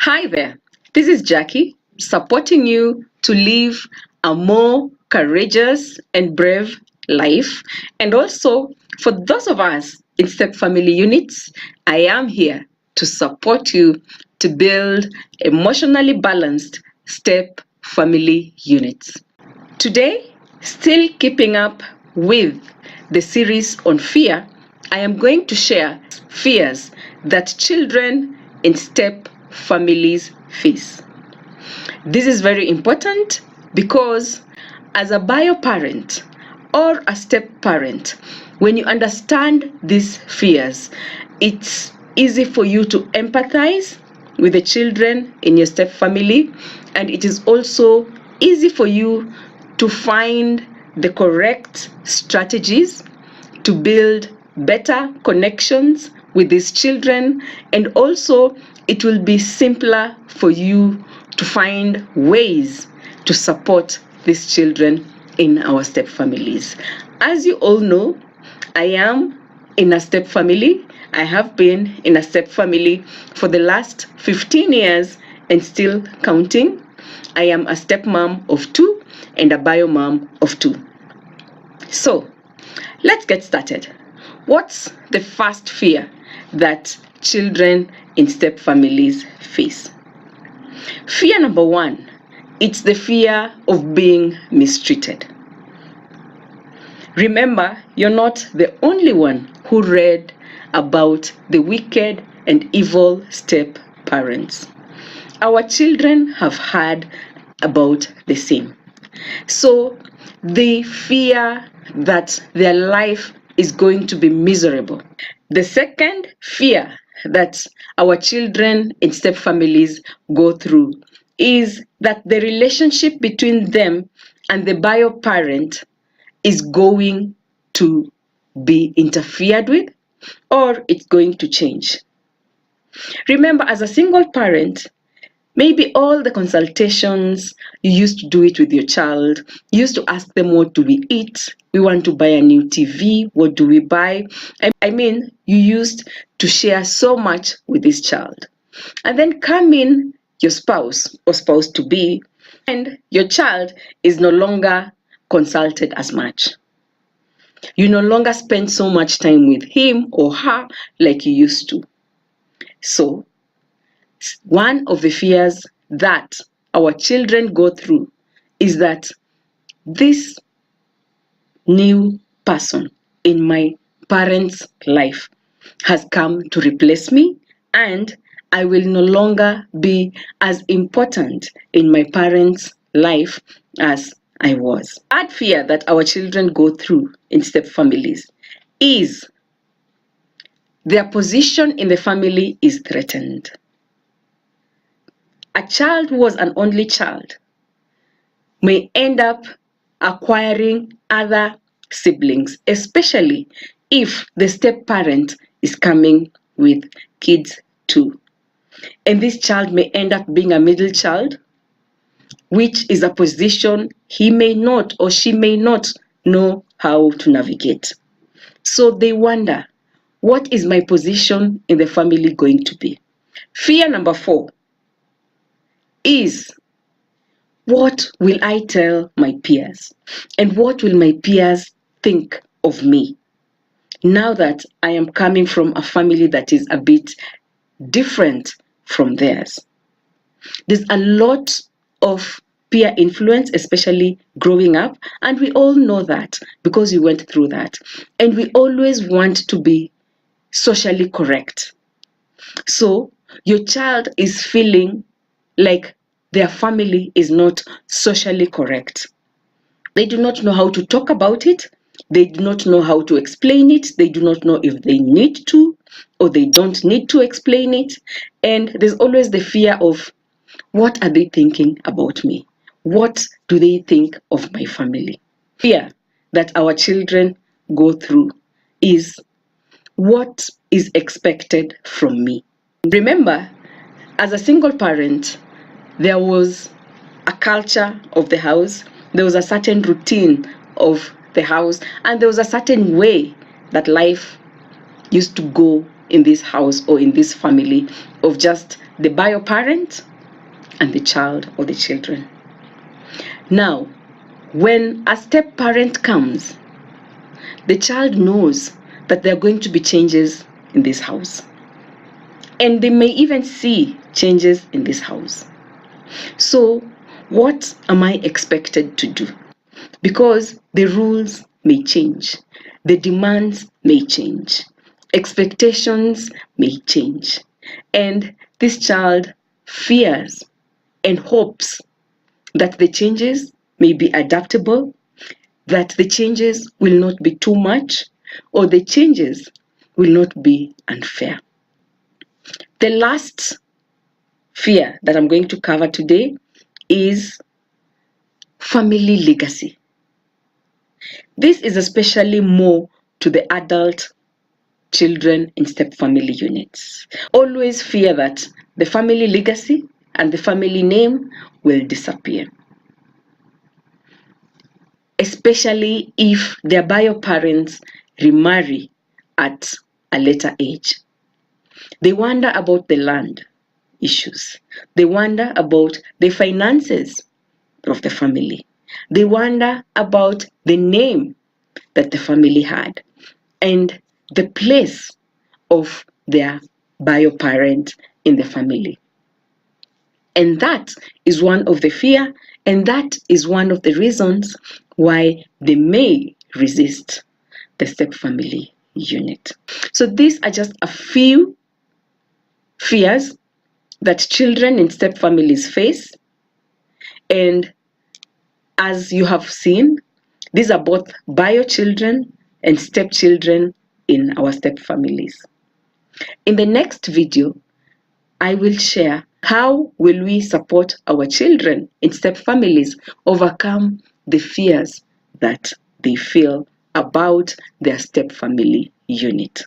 Hi there, this is Jackie supporting you to live a more courageous and brave life. And also, for those of us in step family units, I am here to support you to build emotionally balanced step family units. Today, still keeping up with the series on fear, I am going to share fears that children in step families face. This is very important because as a bio parent or a step parent, when you understand these fears, it's easy for you to empathize with the children in your step family, and it is also easy for you to find the correct strategies to build better connections with these children, and also it will be simpler for you to find ways to support these children in our step families. As you all know, I am in a step family. I have been in a step family for the last 15 years and still counting. I am a step mom of 2 and a bio mom of 2. So, let's get started. What's the first fear that children in step families face? Fear number 1, it's the fear of being mistreated. Remember, you're not the only one who read about the wicked and evil step parents. Our children have heard about the same. So they fear that their life is going to be miserable. The second fear that our children in step families go through is that the relationship between them and the bio parent is going to be interfered with, or it's going to change. Remember, as a single parent, maybe all the consultations, you used to do it with your child. You used to ask them, what do we eat? We want to buy a new TV. What do we buy? I mean, you used to share so much with this child. And then come in your spouse or spouse to be, and your child is no longer consulted as much. You no longer spend so much time with him or her like you used to. So, one of the fears that our children go through is that this new person in my parents' life has come to replace me, and I will no longer be as important in my parents' life as I was. Third fear that our children go through in step families is their position in the family is threatened. A child who was an only child may end up acquiring other siblings, especially if the step parent is coming with kids too. And this child may end up being a middle child, which is a position he may not or she may not know how to navigate. So they wonder, what is my position in the family going to be? Fear number 4 is, what will I tell my peers? And what will my peers think of me now that I am coming from a family that is a bit different from theirs? There's a lot of peer influence, especially growing up, and we all know that because we went through that. And we always want to be socially correct. So your child is feeling like their family is not socially correct. They do not know how to talk about it. They do not know how to explain it. They do not know if they need to or they don't need to explain it. And there's always the fear of, what are they thinking about me? What do they think of my family? Fear that our children go through is, what is expected from me? Remember, as a single parent, there was a culture of the house, there was a certain routine of the house, and there was a certain way that life used to go in this house or in this family, of just the bio parent and the child or the children. Now, when a step parent comes, the child knows that there are going to be changes in this house. And they may even see changes in this house. So, what am I expected to do? Because the rules may change, the demands may change, expectations may change, and this child fears and hopes that the changes may be adaptable, that the changes will not be too much, or the changes will not be unfair. The last fear that I'm going to cover today is family legacy. This is especially more to the adult children in step family units. Always fear that the family legacy and the family name will disappear, especially if their bio parents remarry at a later age. They wonder about the land issues. They wonder about the finances of the family. They wonder about the name that the family had and the place of their bio parent in the family. And that is one of the fear, and that is one of the reasons why they may resist the step family unit. So these are just a few fears that children in step families face. And as you have seen, these are both bio children and step children in our step families. In the next video, I will share how will we support our children in step families overcome the fears that they feel about their step family unit.